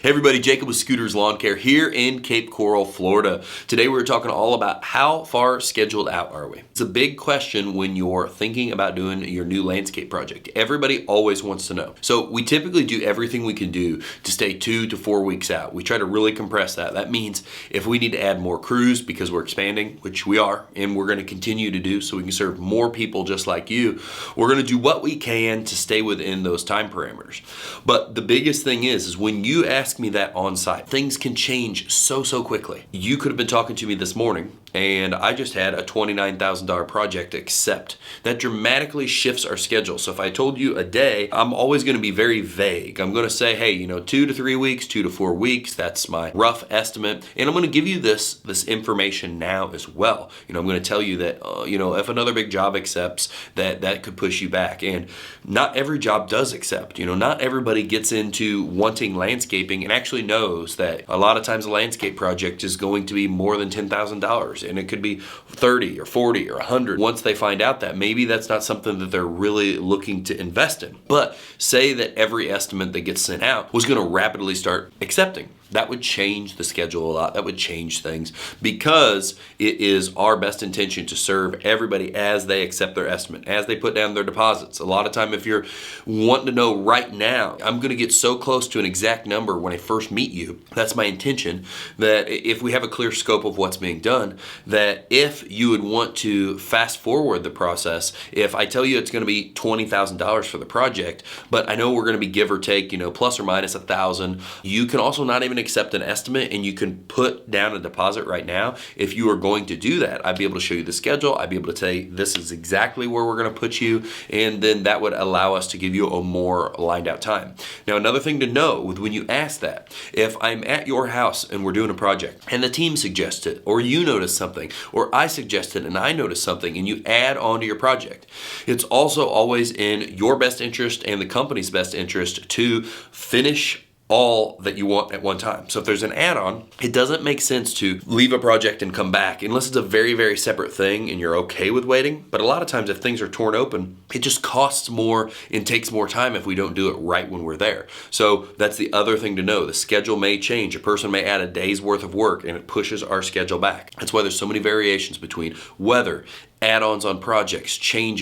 Hey everybody, Jacob with Scooters Lawn Care here in Cape Coral, Florida. Today we're talking all about how far scheduled out are we? It's a big question when you're thinking about doing your new landscape project. Everybody always wants to know. So we typically do everything we can do to stay 2 to 4 weeks out. We try to really compress that. That means if we need to add more crews because we're expanding, which we are, and we're going to continue to do so we can serve more people just like you, we're going to do what we can to stay within those time parameters. But the biggest thing is when you ask me that on site, things can change so quickly. You could have been talking to me this morning and I just had a $29,000 project accept. That dramatically shifts our schedule. So if I told you a day, I'm always going to be very vague. I'm going to say, hey, 2 to 3 weeks, 2 to 4 weeks, that's my rough estimate. And I'm going to give you this information now as well. I'm going to tell you that, if another big job accepts, that could push you back. And not every job does accept. Not everybody gets into wanting landscaping and actually knows that a lot of times a landscape project is going to be more than $10,000. And it could be 30 or 40 or 100. Once they find out that, maybe that's not something that they're really looking to invest in. But say that every estimate that gets sent out was going to rapidly start accepting. That would change the schedule a lot. That would change things because it is our best intention to serve everybody as they accept their estimate, as they put down their deposits. A lot of time if you're wanting to know right now, I'm going to get so close to an exact number when I first meet you. That's my intention, that if we have a clear scope of what's being done, that if you would want to fast forward the process, if I tell you it's going to be $20,000 for the project, but I know we're going to be give or take, plus or minus 1,000, you can also not even accept an estimate and you can put down a deposit right now. If you are going to do that, I'd be able to show you the schedule. I'd be able to tell you this is exactly where we're going to put you, and then that would allow us to give you a more lined out time. Now, another thing to know with when you ask that, if I'm at your house and we're doing a project and the team suggests it, or you notice something, or I suggested and I noticed something, and you add on to your project, it's also always in your best interest and the company's best interest to finish all that you want at one time. So if there's an add-on, it doesn't make sense to leave a project and come back unless it's a very separate thing and you're okay with waiting. But a lot of times if things are torn open, it just costs more and takes more time if we don't do it right when we're there. So that's the other thing to know. The schedule may change. A person may add a day's worth of work and it pushes our schedule back. That's why there's so many variations between weather, add-ons on projects, change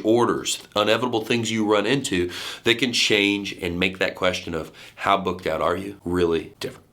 orders, inevitable things you run into that can change and make that question of how booked out are you really different.